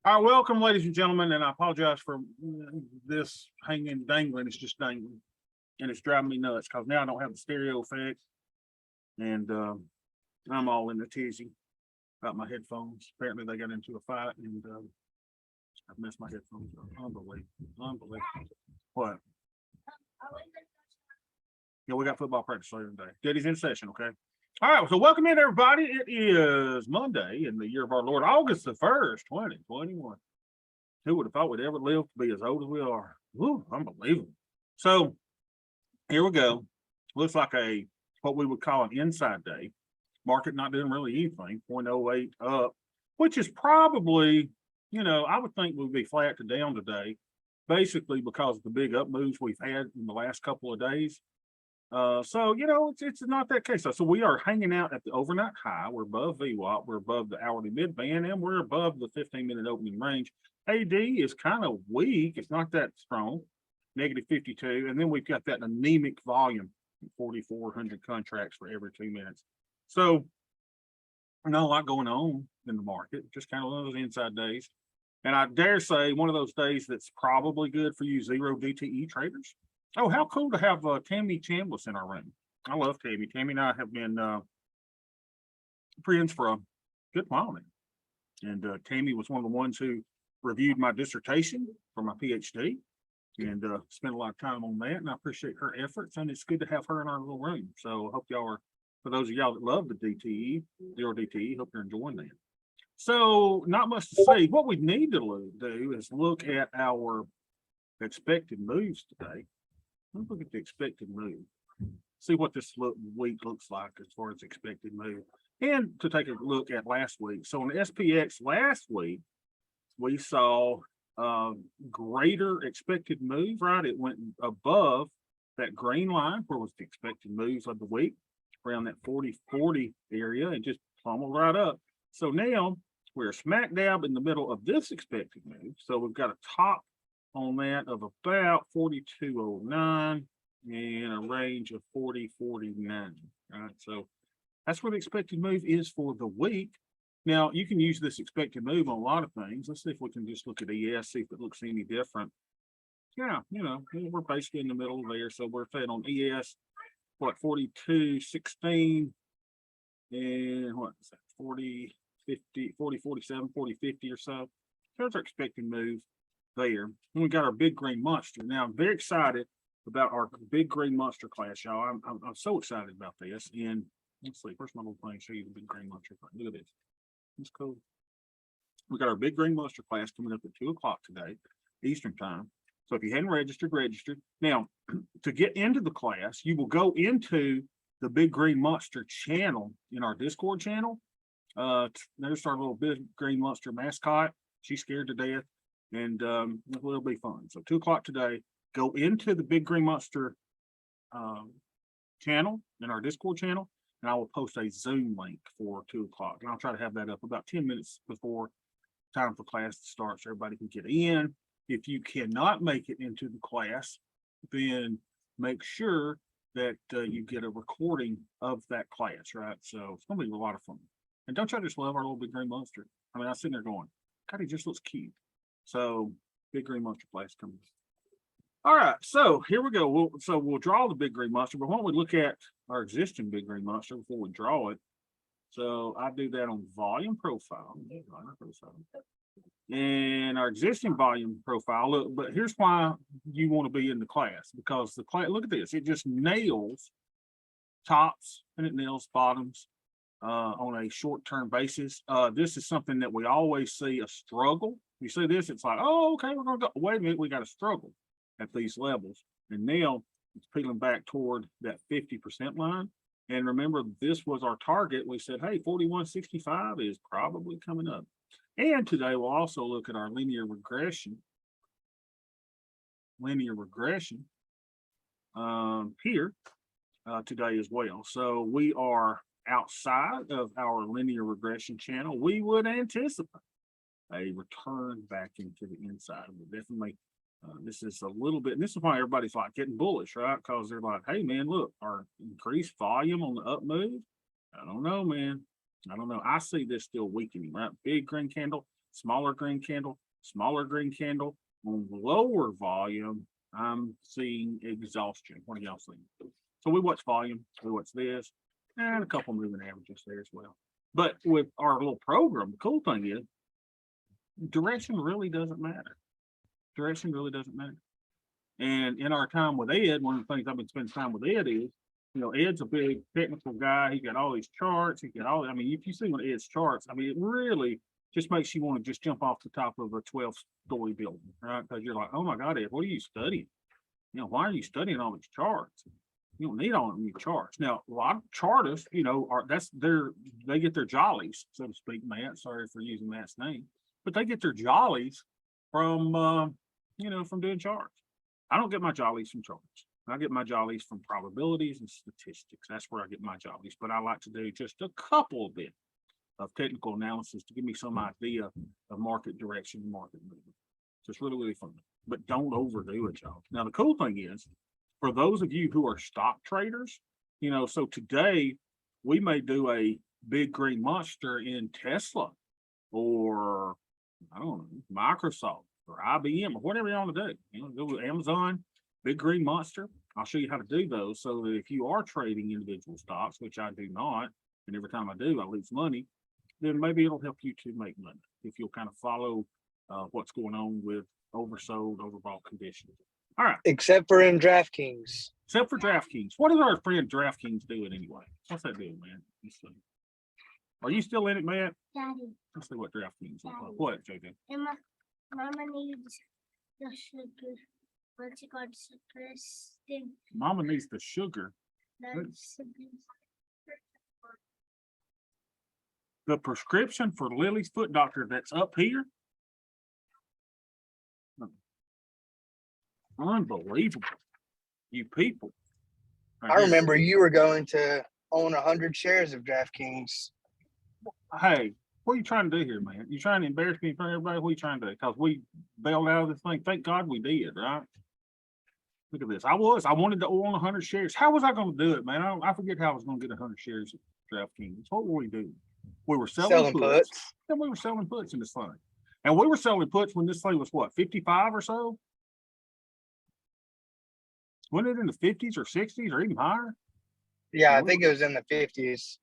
All right, welcome, ladies and gentlemen, and I apologize for this hanging, dangling. It's just dangling, and it's driving me nuts because now I don't have the stereo effect, and I'm all in the tizzy about my headphones. Apparently, they got into a fight, and I've messed my headphones up. Unbelievable. What? Yeah, we got football practice later today. Daddy's in session, okay? All right, so welcome in, everybody. It is Monday in the year of our Lord, August the 1st, 2021. Who would have thought we'd ever live to be as old as we are? Woo, unbelievable. So here we go. Looks like what we would call an inside day. Market not doing really anything, 0.08 up, which is probably, I would think we'd be flat to down today, basically because of the big up moves we've had in the last couple of days. So it's not that case. So we are hanging out at the overnight high. We're above VWAP, we're above the hourly mid band, and we're above the 15-minute opening range. AD is kind of weak. It's not that strong, -52, and then we've got that anemic volume, 4,400 contracts for every 2 minutes. So not a lot going on in the market. Just kind of one of those inside days. And I dare say one of those days that's probably good for you zero DTE traders. Oh, how cool to have Tammy Chambliss in our room. I love Tammy. Tammy and I have been friends for a good while now. And Tammy was one of the ones who reviewed my dissertation for my PhD and spent a lot of time on that. And I appreciate her efforts. And it's good to have her in our little room. So I hope y'all are, for those of y'all that love the DTE, zero DTE, hope you're enjoying that. So not much to say. What we need to do is look at our expected moves today. Let's look at the expected move. See what this week looks like as far as expected move. And to take a look at last week. So on the SPX last week, we saw greater expected move, right? It went above that green line where was the expected moves of the week, around that 40-40 area, and just plummeled right up. So now we're smack dab in the middle of this expected move. So we've got a top on that of about 42.09 and a range of 40.49. Right, so that's where the expected move is for the week. Now you can use this expected move on a lot of things. Let's see if we can just look at ES, see if it looks any different. Yeah, we're basically in the middle there. So we're fed on ES, what, 42.16 and what is that, 40, 50, 40, 47, 40, 50 or so. There's our expected move there. And we got our big green monster. Now I'm very excited about our big green monster class, y'all. I'm so excited about this. And let's see, where's my little thing? Show you the big green monster. Look at this. It's cool. We got our big green monster class coming up at 2 o'clock today, Eastern time. So if you hadn't registered. Now, to get into the class, you will go into the big green monster channel in our Discord channel. There's our little big green monster mascot. She's scared to death. And it'll be fun. So 2 o'clock today, go into the big green monster channel in our Discord channel, and I will post a Zoom link for 2 o'clock. And I'll try to have that up about 10 minutes before time for class to start so everybody can get in. If you cannot make it into the class, then make sure that you get a recording of that class, right? So it's gonna be a lot of fun. And don't y'all just love our little big green monster? I mean, I'm sitting there going, God, he just looks cute. So big green monster class coming. All right, so here we go. We'll draw the big green monster, but why don't we look at our existing big green monster before we draw it? So I do that on volume profile. And our existing volume profile. Look, but here's why you want to be in the class, because the class, look at this, it just nails tops and it nails bottoms on a short-term basis. This is something that we always see a struggle. You see this, it's like, oh, okay, we're gonna go. Wait a minute, we got a struggle at these levels. And now it's peeling back toward that 50% line. And remember, this was our target. We said, hey, 41.65 is probably coming up. And today we'll also look at our linear regression here today as well. So we are outside of our linear regression channel. We would anticipate a return back into the inside. But definitely, this is a little bit, and this is why everybody's like getting bullish, right? Because they're like, hey, man, look, our increased volume on the up move. I don't know, man. I don't know. I see this still weakening, right? Big green candle. smaller green candle, smaller green candle. On lower volume, I'm seeing exhaustion. What do y'all think? So we watch volume, we watch this, and a couple moving averages there as well. But with our little program, the cool thing is direction really doesn't matter. Direction really doesn't matter. And in our time with Ed, one of the things I've been spending time with Ed is, Ed's a big technical guy. He got all these charts. He got all, I mean, if you see one of Ed's charts, I mean, it really just makes you want to just jump off the top of a 12-story building, right? Because you're like, oh my God, Ed, what are you studying? Why are you studying all these charts? You don't need all these charts. Now, a lot of chartists, they get their jollies, so to speak, Matt. Sorry for using Matt's name, but they get their jollies from, from doing charts. I don't get my jollies from charts. I get my jollies from probabilities and statistics. That's where I get my jollies. But I like to do just a couple bit of technical analysis to give me some idea of market direction and market movement. So it's really, really fun. But don't overdo it, y'all. Now, the cool thing is, for those of you who are stock traders, so today we may do a big green monster in Tesla or, I don't know, Microsoft or IBM or whatever you want to do. Go with Amazon, big green monster. I'll show you how to do those so that if you are trading individual stocks, which I do not, and every time I do, I lose money, then maybe it'll help you to make money if you'll kind of follow what's going on with oversold, overbought conditions. All right. Except for in DraftKings. Except for DraftKings. What is our friend DraftKings doing anyway? What's that doing, man? Let's see. Are you still in it, man? Daddy. Let's see what DraftKings looks like. What, JJ? Mama needs the sugar. What's it called? Kristen. Mama needs the sugar. That's The prescription for Lily's foot doctor that's up here. Unbelievable. You people. I remember you were going to own 100 shares of DraftKings. Hey, what are you trying to do here, man? You trying to embarrass me in front of everybody? What are you trying to do? Because we bailed out of this thing. Thank God we did, right? Look at this. I wanted to own 100 shares. How was I going to do it, man? I forget how I was going to get 100 shares of DraftKings. What were we doing? We were selling puts. And we were selling puts in this thing. And we were selling puts when this thing was what, 55 or so? Wasn't it in the 50s or 60s or even higher? Yeah, I think it was in the 50s.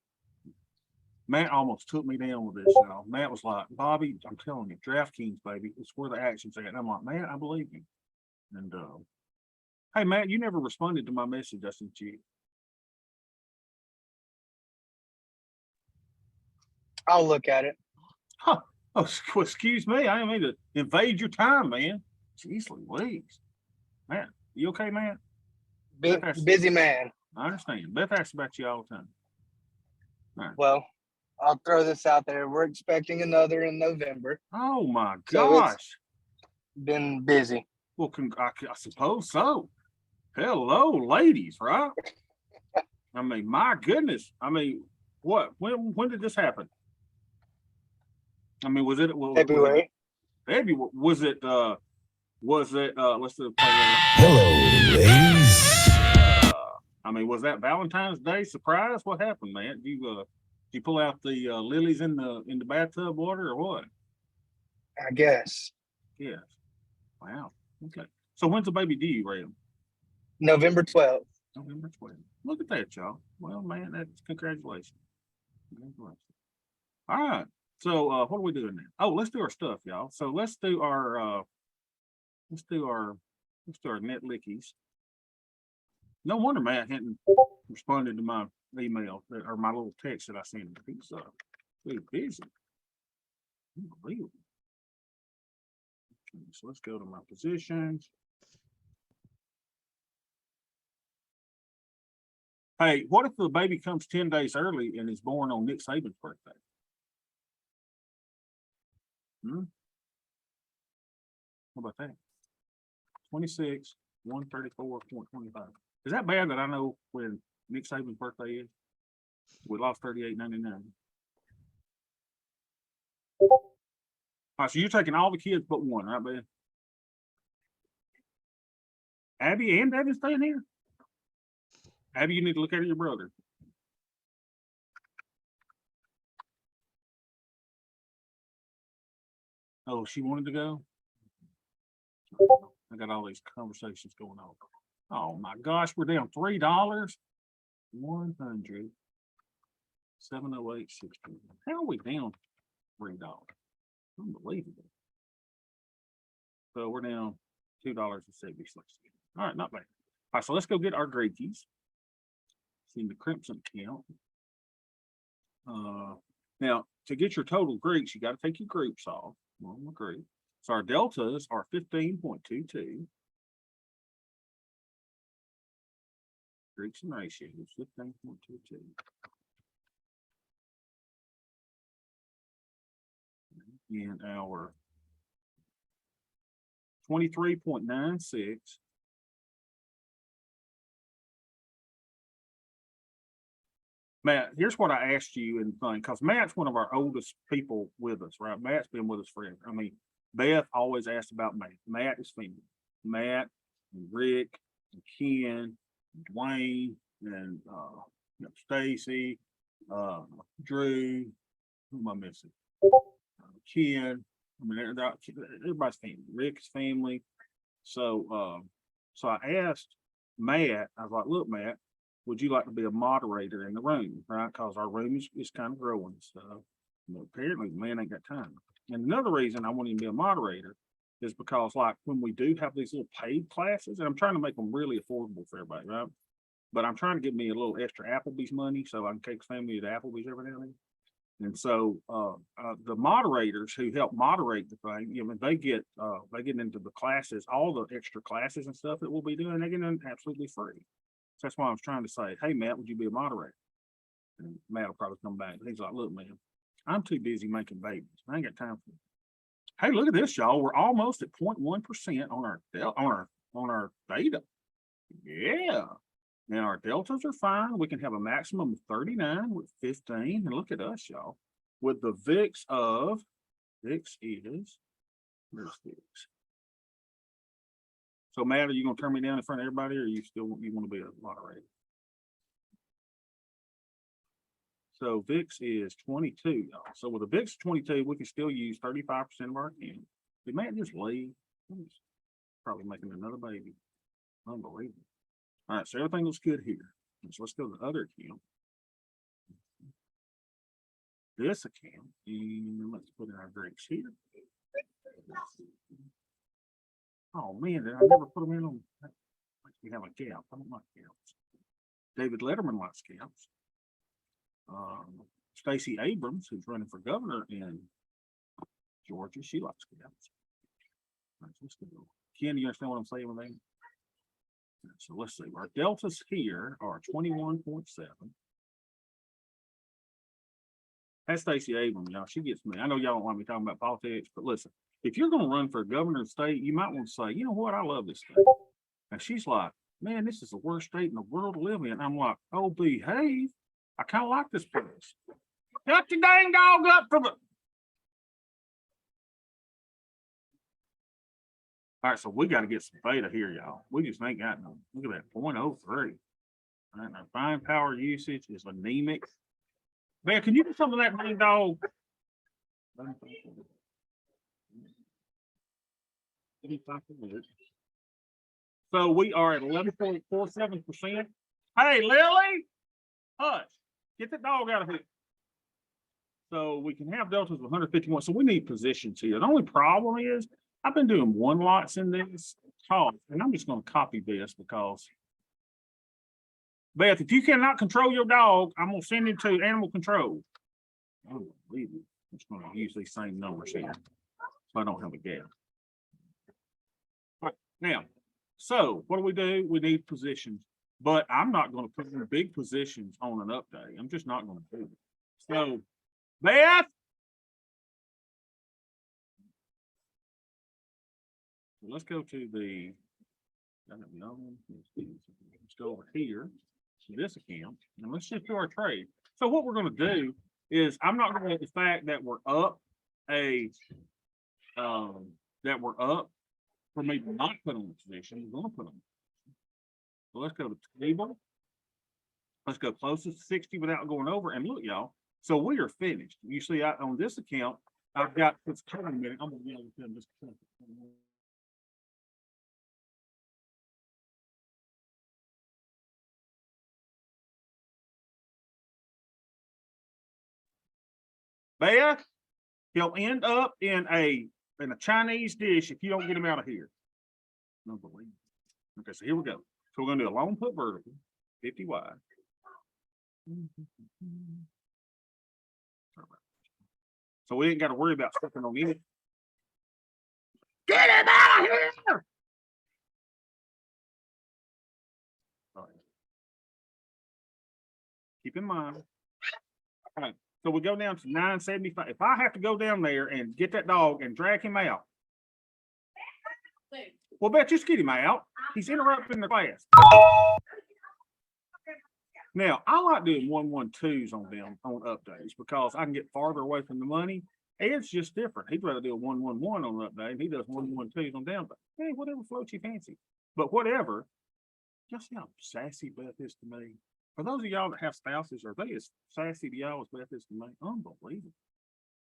Matt almost took me down with this, y'all. Matt was like, Bobby, I'm telling you, DraftKings, baby, it's where the action's at. And I'm like, man, I believe you. And hey, Matt, you never responded to my message I sent you. I'll look at it. Huh. Oh, excuse me. I didn't mean to invade your time, man. Jeez Louise. Man, you okay, man? Busy man. I understand. Beth asks about you all the time. All right. Well, I'll throw this out there. We're expecting another in November. Oh my gosh. Been busy. Well, I suppose so. Hello, ladies, right? I mean, my goodness. I mean, what? When did this happen? I mean, was it February? February. Was it? Let's do. Hello, ladies. I mean, was that Valentine's Day surprise? What happened, man? Did you pull out the lilies in the bathtub water or what? I guess. Yes. Wow. Okay. So when's the baby due, Ram? November 12th. November 12th. Look at that, y'all. Well, man, that's congratulations. Congratulations. All right. So what are we doing now? Oh, let's do our stuff, y'all. So let's do our net lickies. No wonder Matt hadn't responded to my email or my little text that I sent him. He's really busy. Unbelievable. Okay, so let's go to my positions. Hey, what if the baby comes 10 days early and is born on Nick Saban's birthday? How about that? 26, 134.25. Is that bad that I know when Nick Saban's birthday is? We lost 38.99. All right, so you're taking all the kids but one, right, Ben? Abby and Devin staying here? Abby, you need to look at your brother. Oh, she wanted to go? I got all these conversations going on. Oh my gosh, we're down $3. 100. 708.60. How are we down $3? Unbelievable. So we're down $2.70. All right, not bad. All right, so let's go get our grade keys. See the Crimson account. Now to get your total Greeks, you got to take your groups off. Well, group. So our deltas are 15.22. Greeks and ratios, 15.22. And our 23.96. Matt, here's what I asked you and thing, because Matt's one of our oldest people with us, right? Matt's been with us forever. I mean, Beth always asked about Matt. Matt is female. Matt and Rick and Ken, and Dwayne and Stacy, Drew. Who am I missing? Ken. I mean, everybody's family. Rick's family. So, so I asked Matt. I was like, "Look, Matt, would you like to be a moderator in the room, right? Because our room is kind of growing stuff. But apparently the man ain't got time. And another reason I want him to be a moderator is because like when we do have these little paid classes, and I'm trying to make them really affordable for everybody, right? But I'm trying to get me a little extra Applebee's money so I can take family to Applebee's every now and then. And so the moderators who help moderate the thing, they get into the classes, all the extra classes and stuff that we'll be doing, they get in absolutely free. So that's why I was trying to say, hey, Matt, would you be a moderator? And Matt will probably come back. He's like, look, man, I'm too busy making babies. I ain't got time for it. Hey, look at this, y'all. We're almost at 0.1% on our beta. Yeah. Now our deltas are fine. We can have a maximum of 39 with 15. And look at us, y'all. With the VIX of, VIX is, where's VIX? So Matt, are you gonna turn me down in front of everybody, or you want to be a moderator? So VIX is 22, y'all. So with a VIX 22, we can still use 35% of our account. Did Matt just leave? He's probably making another baby. Unbelievable. All right, so everything looks good here. So let's go to the other account. This account, and let's put in our drinks here. Oh man, did I never put them in on? We have a gap. I don't like gaps. David Letterman likes gaps. Stacey Abrams, who's running for governor in Georgia, she likes gaps. All right, let's go. Ken, you understand what I'm saying with that? So let's see, our deltas here are 21.7. That's Stacey Abrams, y'all. She gets me. I know y'all don't want me talking about politics, but listen, if you're going to run for a governor of state, you might want to say, you know what, I love this state. And she's like, man, this is the worst state in the world to live in. I'm like, oh, behave. I kind of like this place. Shut your dang dog up for the. All right, so we got to get some beta here, y'all. We just ain't got no. Look at that 0.03. All right, our fine power usage is anemic. Man, can you do some of that dang dog? So we are at 11.47%. Hey, Lily, hush, get the dog out of here. So we can have deltas of 151. So we need positions here. The only problem is I've been doing one lots in this talk, and I'm just going to copy this because Beth, if you cannot control your dog, I'm going to send him to animal control. I'm just going to use these same numbers here so I don't have a gap. All right, now, so what do? We need positions, but I'm not going to put in big positions on an update. I'm just not going to do it. So, Beth, let's go to the, let's go over here to this account and let's just do our trade. So what we're going to do is I'm not going to let the fact that we're up for me to not put on the position. We're going to put on. So let's go to table. Let's go closest to 60 without going over. And look, y'all. So we are finished. You see, on this account, I've got, it's 20 minutes. I'm gonna yell with them just a second. Beth, he'll end up in a Chinese dish if you don't get him out of here. Unbelievable. Okay, so here we go. So we're gonna do a long put vertical, 50 wide. So we ain't got to worry about stepping on any. Get him out of here! All right. Keep in mind. All right, so we go down to 975. If I have to go down there and get that dog and drag him out. Well, bet just get him out. He's interrupting the class. Now, I like doing 1-1-2s on them on updates because I can get farther away from the money. Ed's just different. He'd rather do a 1-1-1 on update. He does 1-1-2s on down. But hey, whatever floats you fancy. But whatever. Just see how sassy Beth is to me. For those of y'all that have spouses, are they as sassy to y'all as Beth is to me? Unbelievable.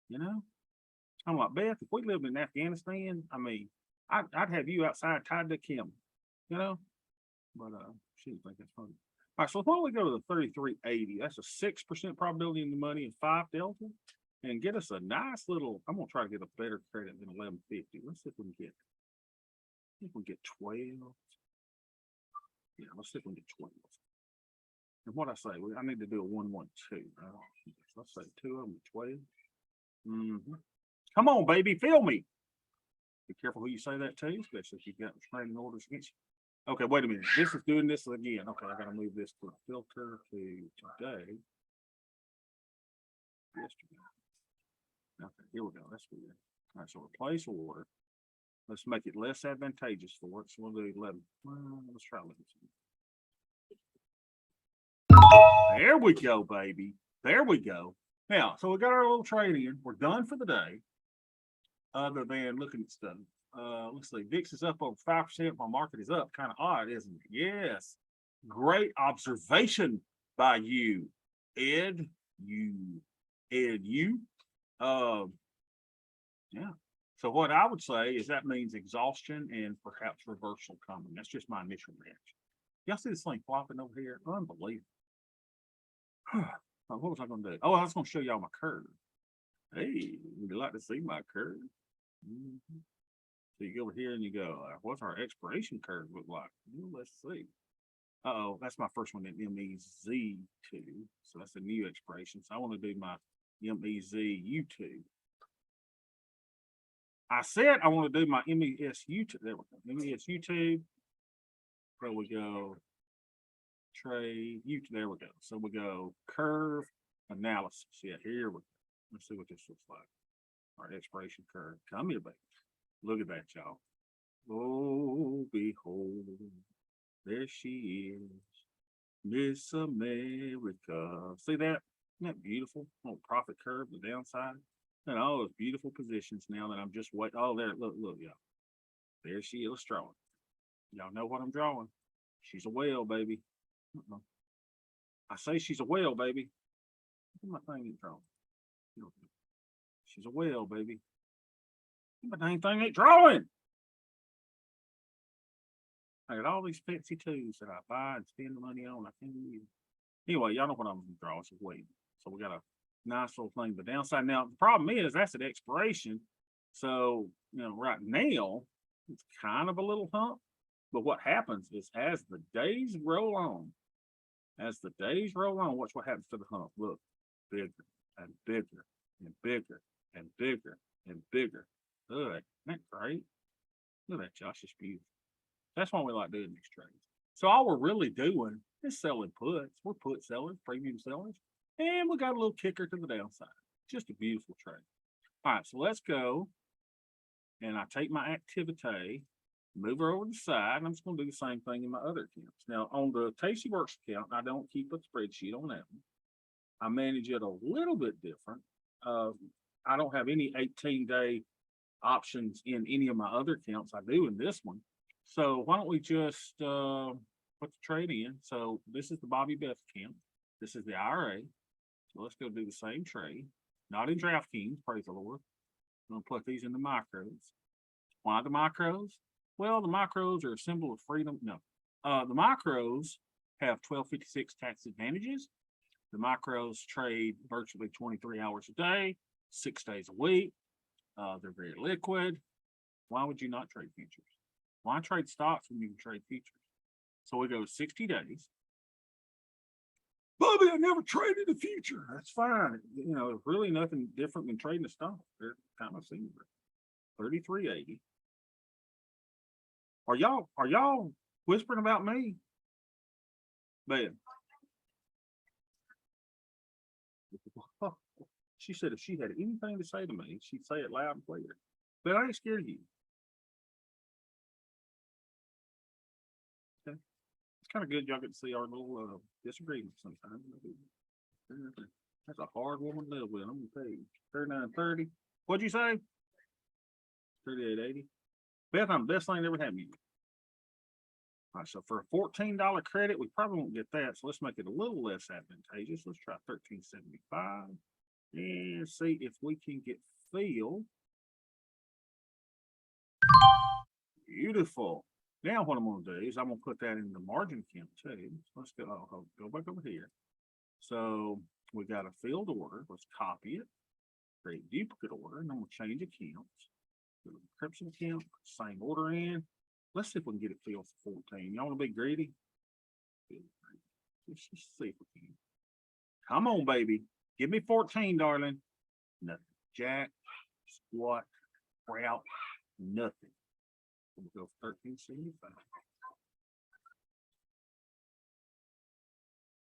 You know? I'm like, Beth, if we lived in Afghanistan, I mean, I'd have you outside tied to Kim, you know? But she didn't think that's funny. All right, so why don't we go to the 3380? That's a 6% probability in the money and 5 delta. And get us a nice little, I'm gonna try to get a better credit than 1150. Let's see if we can get, see if we can get 12. Yeah, let's see if we can get 12. And what I say, I need to do a 1-1-2. Let's say 2 of them, 12. Come on, baby, feel me. Be careful who you say that to, especially if you've got restraining orders against you. Okay, wait a minute. This is doing this again. Okay, I gotta move this to filter to today. Yesterday. Okay, here we go. That's weird. All right, so replace order. Let's make it less advantageous for it. So we'll do 11. Let's try 11. There we go, baby. There we go. Now, so we got our little trade in. We're done for the day. Other than looking at stuff. Let's see. VIX is up over 5%. My market is up. Kind of odd, isn't it? Yes. Great observation by you, Ed. Yeah. So what I would say is that means exhaustion and perhaps reversal coming. That's just my initial reaction. Y'all see this thing flopping over here? Unbelievable. What was I going to do? Oh, I was going to show y'all my curve. Hey, would you like to see my curve? So you go over here and you go, what's our expiration curve look like? Well, let's see. Uh-oh, that's my first one in MEZ2. So that's a new expiration. So I want to do my MEZU2. I said I want to do my MESU2. There we go. MESU2. There we go. Trade U. There we go. So we go curve analysis. Yeah, here we go. Let's see what this looks like. Our expiration curve. Come here, baby. Look at that, y'all. Oh, behold, there she is, Miss America. See that? Isn't that beautiful? Little profit curve, the downside. And all those beautiful positions now that I'm just waiting. Oh, there, look, y'all. There she is drawing. Y'all know what I'm drawing. She's a whale, baby. I say she's a whale, baby. Look at my thing ain't drawing. She's a whale, baby. My dang thing ain't drawing. I got all these fancy tools that I buy and spend the money on. I can't use. Anyway, y'all know what I'm drawing. So wait. So we got a nice little thing. The downside now, the problem is that's at expiration. So, right now it's kind of a little hump. But what happens is as the days roll on, watch what happens to the hump. Look, bigger and bigger and bigger and bigger and bigger. Look, isn't that great? Look at that, Josh. It's beautiful. That's why we like doing these trades. So all we're really doing is selling puts. We're put sellers, premium sellers, and we got a little kicker to the downside. Just a beautiful trade. All right, so let's go. And I take my activity, move her over to the side, and I'm just going to do the same thing in my other accounts. Now, on the Tasty Works account, I don't keep a spreadsheet on that one. I manage it a little bit different. I don't have any 18-day options in any of my other accounts. I do in this one. So why don't we just put the trade in? So this is the Bobby Beth account. This is the IRA. So let's go do the same trade. Not in DraftKings, praise the Lord. gonna put these in the micros. Why the micros? Well, the micros are a symbol of freedom. No, the micros have 1256 tax advantages. The micros trade virtually 23 hours a day, 6 days a week. They're very liquid. Why would you not trade futures? Why trade stocks when you can trade futures? So we go 60 days. Bobby, I never traded a future. That's fine. You know, really nothing different than trading a stock. They're kind of similar. 33.80. Are y'all whispering about me? Man. She said if she had anything to say to me, she'd say it loud and clear. But I ain't scared of you. Okay. It's kind of good y'all get to see our little disagreements sometimes. That's a hard woman to live with. I'm gonna tell you. 39.30. What'd you say? 38.80. Beth, I'm the best thing that ever happened to you. All right, so for a $14 credit, we probably won't get that. So let's make it a little less advantageous. Let's try 13.75 and see if we can get Phil. Beautiful. Now what I'm gonna do is I'm gonna put that in the margin account too. Let's go back over here. So we got a field order. Let's copy it, create duplicate order, and I'm gonna change accounts. Go to the Crimson account, same order in. Let's see if we can get it filled for 14. Y'all want to be greedy? Let's just see if we can. Come on, baby. Give me 14, darling. Nothing. Jack, squat, route, nothing. We'll go 13.75.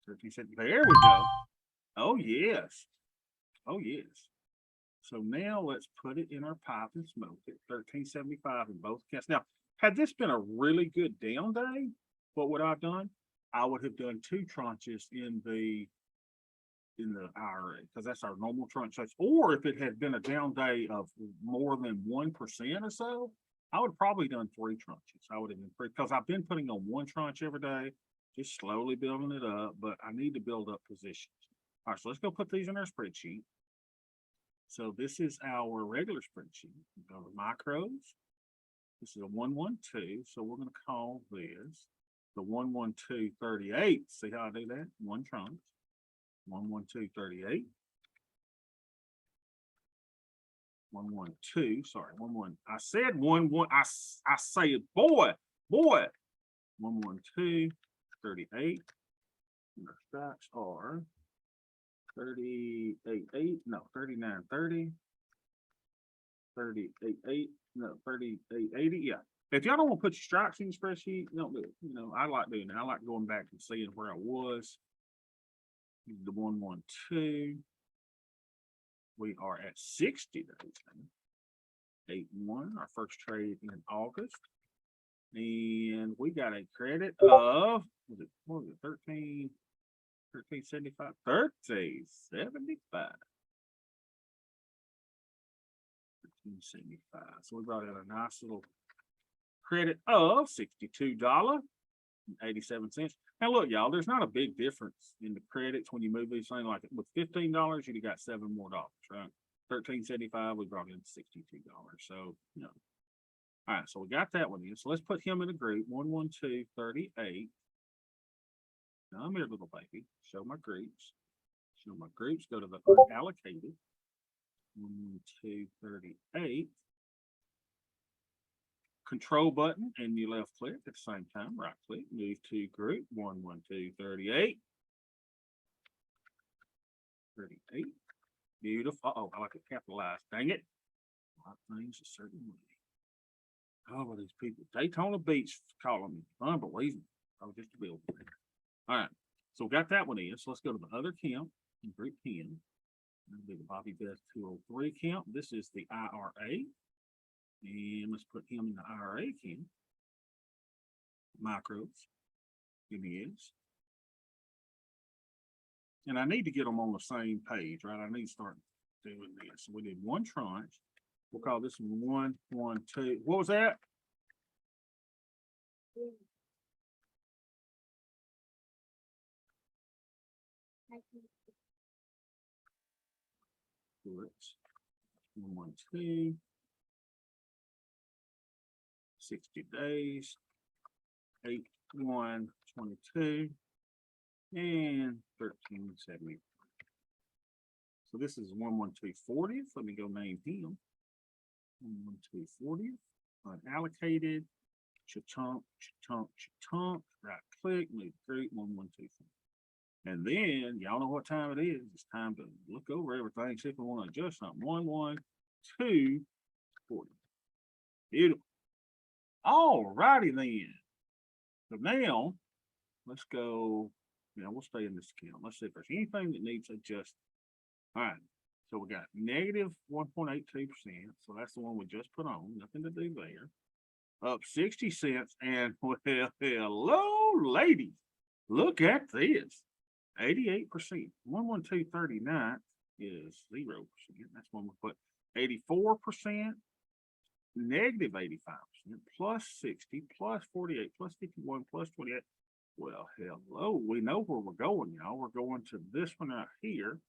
13.75. There we go. Oh, yes. Oh, yes. So now let's put it in our pipe and smoke it. 13.75 in both accounts. Now, had this been a really good down day, what would I have done? I would have done 2 tranches in the IRA because that's our normal tranche. Or if it had been a down day of more than 1% or so, I would have probably done 3 tranches. I would have been because I've been putting on 1 tranche every day, just slowly building it up, but I need to build up positions. All right, so let's go put these in our spreadsheet. So this is our regular spreadsheet. Go to macros. This is a 112, so we're going to call this the 112.38. See how I do that? 1 tranche. 112.38. 112. Sorry, 11. I said 11. I say it, boy. 112.38. And our stocks are 38.8. No, 39.30. 38.8. No, 38.80. Yeah. If y'all don't want to put your strikes in the spreadsheet, don't do it. You know, I like doing that. I like going back and seeing where I was. The 112. We are at 60 days now. 8-1, our first trade in August. And we got a credit of what was it 13.75? 13.75. 13.75. So we brought in a nice little credit of $62.87. Now look, y'all, there's not a big difference in the credits when you move these things. Like with $15, you'd have got $7 more, right? 13.75, we brought in $62. So, you know. All right, so we got that one in. So let's put him in a group, 112.38. Now I'm here, little baby. Show my groups. Show my groups. Go to the unallocated. 112.38. Control button and you left click at the same time. Right click, move to group 112.38. 38. Beautiful. Oh, I like it capitalized. Dang it. A lot of things a certain way. Oh, these people. Daytona Beach calling me. Unbelievable. Oh, just a bill. All right. So we got that one in. So let's go to the other account in group 10. That'll be the Bobby Best 203 account. This is the IRA. And let's put him in the IRA account. Micros. Give me his. And I need to get them on the same page, right? I need to start doing this. So we did 1 tranche. We'll call this one, 1, 2. What was that? 112. 60 days. 8/1/22 and 13/70. So this is 1/12/40. Let me go name him. 1/12/40. Unallocated. Chunk. Right click, move group 1/12/40. And then y'all know what time it is. It's time to look over everything, see if we want to adjust something. 1/1/2/40. Beautiful. All righty then. So now let's go. We'll stay in this account. Let's see if there's anything that needs adjusted. All right. So we got negative 1.82%. So that's the one we just put on. Nothing to do there. Up 60 cents. And well, hello, ladies. Look at this. 88%. 112.39 is 0%. That's when we put 84%, negative 85%, plus 60, plus 48, plus 51, plus 28. Well, hello. We know where we're going, y'all. We're going to this one right here.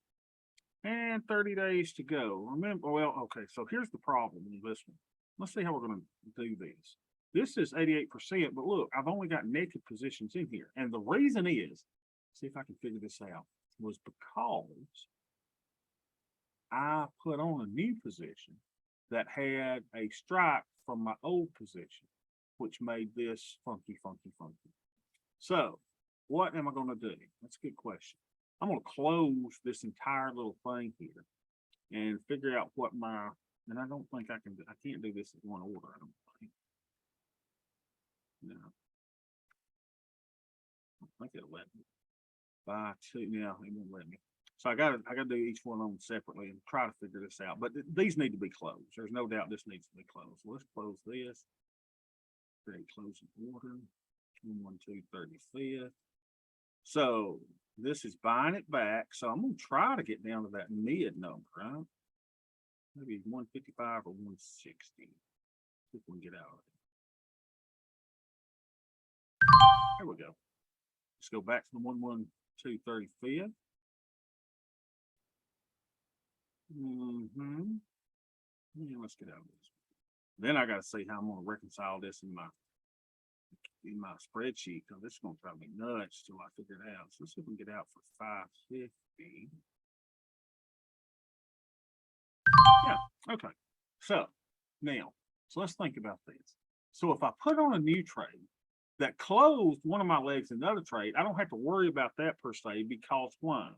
And 30 days to go. Remember, well, okay, so here's the problem with this one. Let's see how we're going to do this. This is 88%, but look, I've only got negative positions in here. And the reason is, see if I can figure this out, was because I put on a new position that had a strike from my old position, which made this funky. So what am I going to do? That's a good question. I'm going to close this entire little thing here and figure out what my, and I don't think I can't do this in one order. I don't think. No. I think it'll let me. By two, now it won't let me. So I gotta do each one of them separately and try to figure this out. But these need to be closed. There's no doubt this needs to be closed. So let's close this. Create closing order. 1/2/35. So this is buying it back. So I'm gonna try to get down to that mid number, right? Maybe 155 or 160. See if we can get out of it. There we go. Let's go back to the 1/12/35. Yeah, let's get out of this. Then I got to see how I'm going to reconcile this in my spreadsheet, because this is going to drive me nuts till I figure it out. So let's see if we can get out for 550. Yeah, okay. So now, let's think about this. So if I put on a new trade that closed one of my legs in another trade, I don't have to worry about that per se, because why?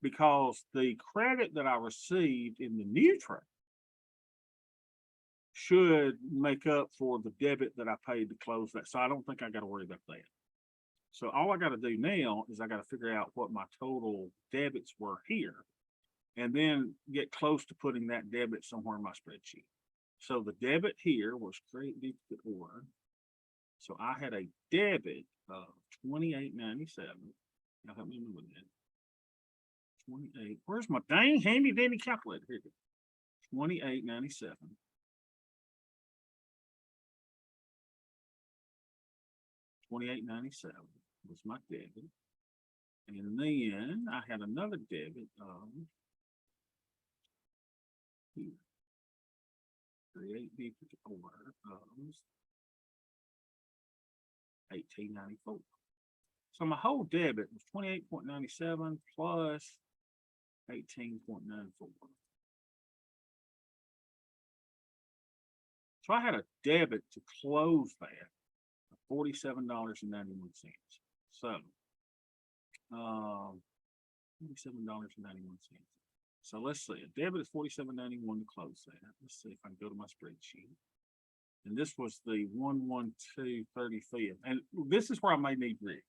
Because the credit that I received in the new trade should make up for the debit that I paid to close that. So I don't think I got to worry about that. So all I got to do now is I got to figure out what my total debits were here, and then get close to putting that debit somewhere in my spreadsheet. So the debit here was create duplicate order. So I had a debit of $28.97. Now help me remember that. 28. Where's my dang handy dandy calculator? Here it is. 28.97. $28.97 was my debit. And then I had another debit of here. Create duplicate order of $18.94. So my whole debit was 28.97 plus 18.94. So I had a debit to close that of $47.91. So $47.91. So let's see, a debit is $47.91 to close that. Let's see if I can go to my spreadsheet. And this was the 1/1/2/35. And this is where I may need Rick.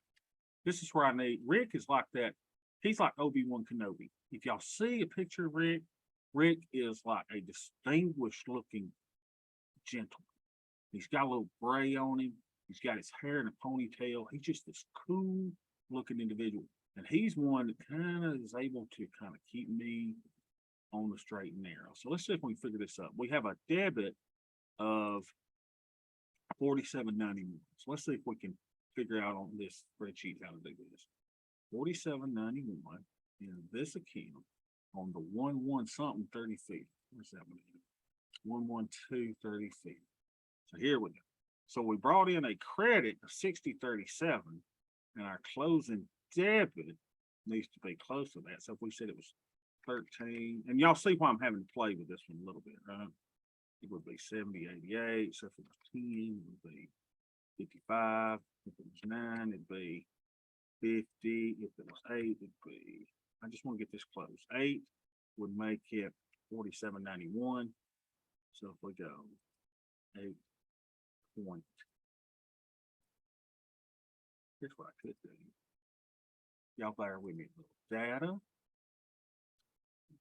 This is where I need Rick is like that. He's like Obi-Wan Kenobi. If y'all see a picture of Rick, Rick is like a distinguished looking gentleman. He's got a little gray on him. He's got his hair in a ponytail. He's just this cool looking individual. And he's one that kind of is able to kind of keep me on the straight and narrow. So let's see if we can figure this up. We have a debit of $47.91. So let's see if we can figure out on this spreadsheet how to do this. $47.91 in this account on the 1/1 something 35. Where's that one? 112.30. So here we go. So we brought in a credit of 60.37 and our closing debit needs to be close to that. So if we said it was 13, and y'all see why I'm having to play with this one a little bit, right? It would be 70.88. So if it was 10, it would be 55. If it was 9, it'd be 50. If it was 8, it'd be, I just want to get this close. 8 would make it 47.91. So if we go 8 point, here's what I could do. Y'all bear with me a little.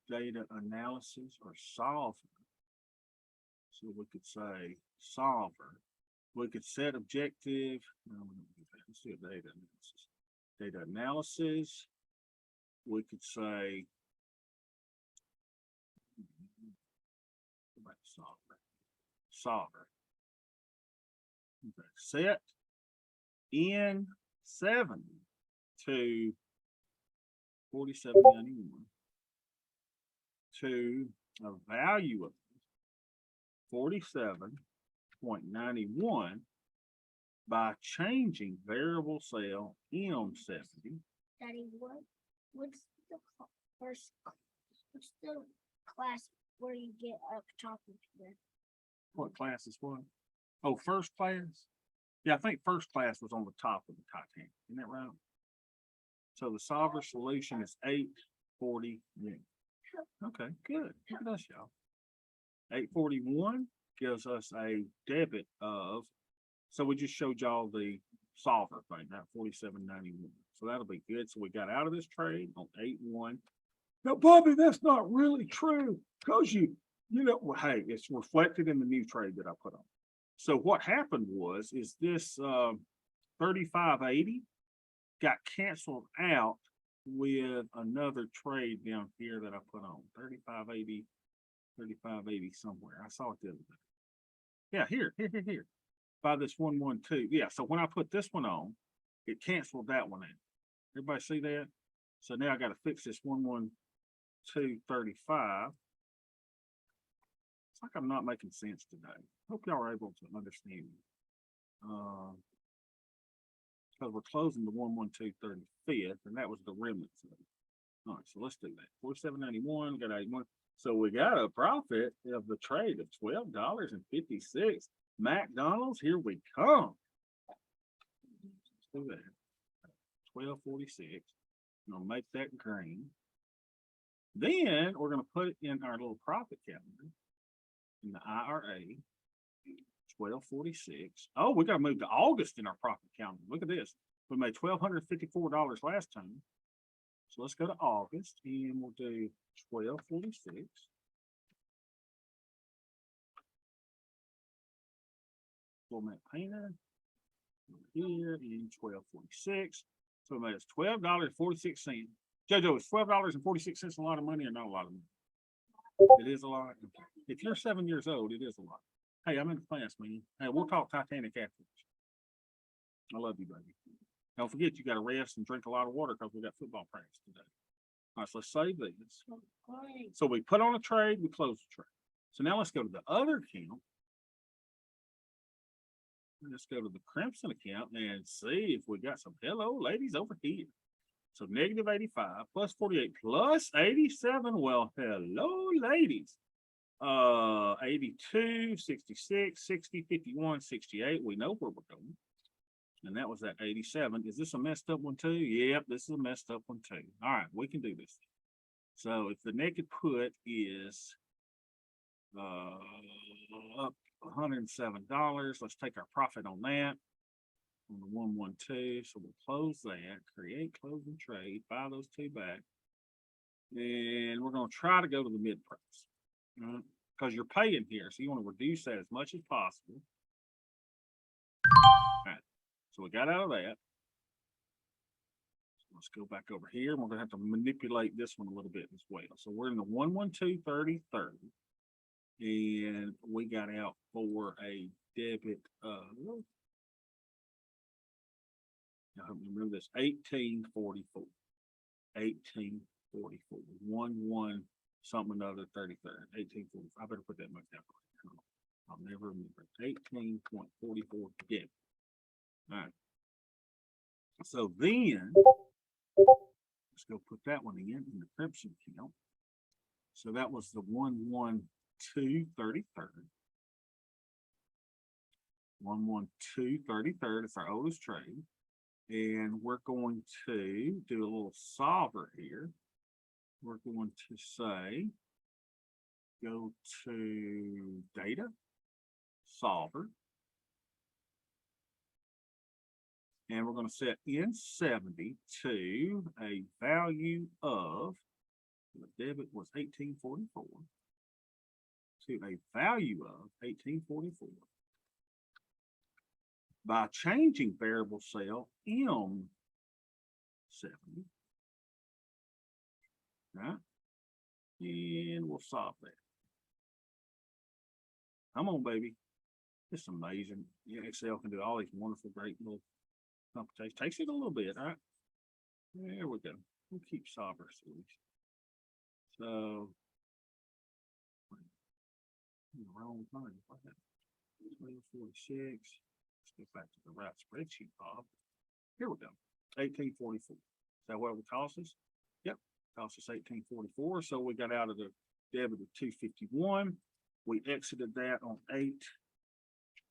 Data analysis or solver. So we could say solver. We could set objective. No, let's do a data analysis. Data analysis. We could say solver. Okay. Set N7 to 47.91 to a value of 47.91 by changing variable cell M70. Daddy, what's the first, what's the class where you get up top of there? What class is what? Oh, first class? Yeah, I think first class was on the top of the Titanic. Isn't that right? So the solver solution is 841. Okay, good. Look at us, y'all. 841 gives us a debit of, so we just showed y'all the solver thing, that 47.91. So that'll be good. So we got out of this trade on 8-1. Now, Bobby, that's not really true. Because you know, well, hey, it's reflected in the new trade that I put on. So what happened is this 35.80 got canceled out with another trade down here that I put on 35.80 somewhere. I saw it the other day. Yeah, here. By this 112. Yeah, so when I put this one on, it canceled that one out. Everybody see that? So now I got to fix this 112.35. It's like I'm not making sense today. Hope y'all are able to understand me. Because we're closing the 112.35, and that was the remnants of it. All right, so let's do that. 47.91, got 81. So we got a profit of the trade of $12.56. McDonald's, here we come. Let's do that. 12.46. I'm gonna make that green. Then we're gonna put it in our little profit calendar in the IRA. 12.46. Oh, we gotta move to August in our profit calendar. Look at this. We made $1,254 last time. So let's go to August and we'll do 12.46. Format painter here in 12.46. So we made us $12.46. Jojo, is $12.46 a lot of money or not a lot of money? It is a lot. If you're 7 years old, it is a lot. Hey, I'm in the class, man. Hey, we'll talk Titanic afterwards. I love you, baby. Don't forget, you got to rest and drink a lot of water because we got football practice today. All right, so let's save these. So we put on a trade, we close the trade. So now let's go to the other account. Let's go to the Crimson account and see if we got some hello ladies over here. So negative 85 plus 48 plus 87. Well, hello ladies. 82, 66, 60, 51, 68. We know where we're going. And that was that 87. Is this a messed up one too? Yep, this is a messed up one too. All right, we can do this. So if the naked put is up $107, let's take our profit on that. On the 112. So we'll close that, create closing trade, buy those two back. And we're going to try to go to the mid price. Because you're paying here, so you want to reduce that as much as possible. All right, so we got out of that. So let's go back over here. We're going to have to manipulate this one a little bit as well. So we're in the 112.30, and we got out for a debit of, I remember this, 1844. 1844. 1144. something another 33rd, 1840. I better put that much down. I'll never remember. 18.44 debit. All right. So then, let's go put that one in the Crimson account. So that was the 11233rd. 11233rd is our oldest trade. And we're going to do a little solver here. We're going to say, go to data, solver. And we're going to set N70 to a value of, the debit was 1844, to a value of 1844. By changing variable cell M70, right? And we'll solve that. Come on, baby. It's amazing. Yeah, Excel can do all these wonderful, great little computations. Takes it a little bit, all right? There we go. We'll keep solver series. So, wrong thing. 1246. Let's go back to the right spreadsheet, Bob. Here we go. 1844. Is that what it would cost us? Yep, cost us 1844. So we got out of the debit of 251. We exited that on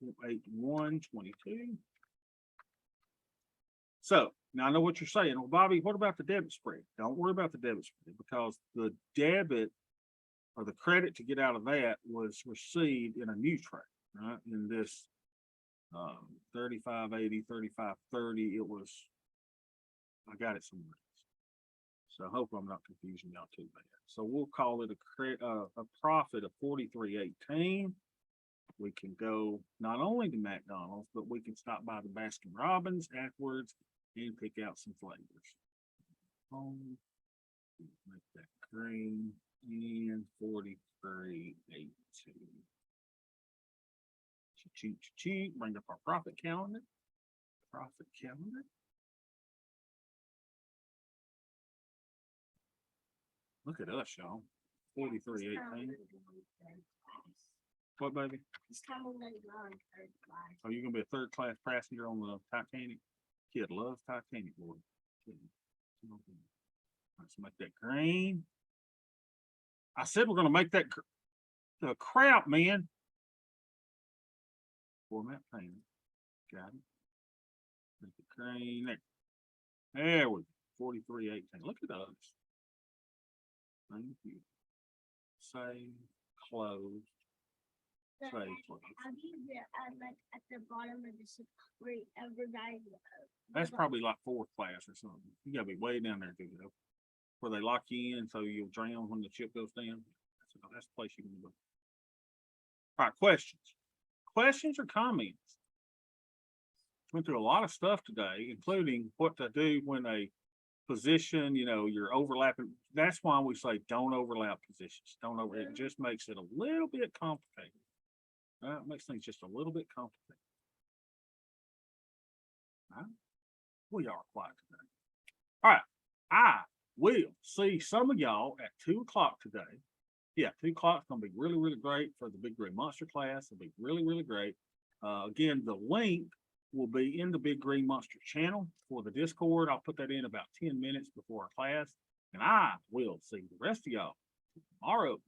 8/1/22. So now I know what you're saying. Well, Bobby, what about the debit spread? Don't worry about the debit spread because the debit or the credit to get out of that was received in a new trade, right? In this 3580, 3530, it was, I got it somewhere else. So I hope I'm not confusing y'all too bad. So we'll call it a profit of 43.18. We can go not only to McDonald's, but we can stop by the Baskin Robbins afterwards and pick out some flavors. Make that green and 43.82. Cheap, bring up our profit calendar. Profit calendar. Look at us, y'all. 43.18. What, baby? It's time to let it go in third class. Are you gonna be a third class passenger on the Titanic? Kid loves Titanic, boy. Let's make that green. I said we're gonna make that the crap, man. Format painter. Got it. Make it green there. There we go. 43.18. Look at those. Thank you. Save, close. But Save, have close. you been like at the bottom of the ship where everybody? That's probably like fourth class or something. You gotta be way down there to go. Where they lock you in so you'll drown when the ship goes down. That's the place you can go. All right, questions. Questions or comments? Went through a lot of stuff today, including what to do when a position, you're overlapping. That's why we say don't overlap positions. Don't over, it just makes it a little bit complicated. It makes things just a little bit complicated. All right. We are quiet today. All right. I will see some of y'all at 2 o'clock today. Yeah, 2 o'clock is gonna be really, really great for the Big Green Monster class. It'll be really, really great. Again, the link will be in the Big Green Monster channel for the Discord. I'll put that in about 10 minutes before our class, and I will see the rest of y'all tomorrow.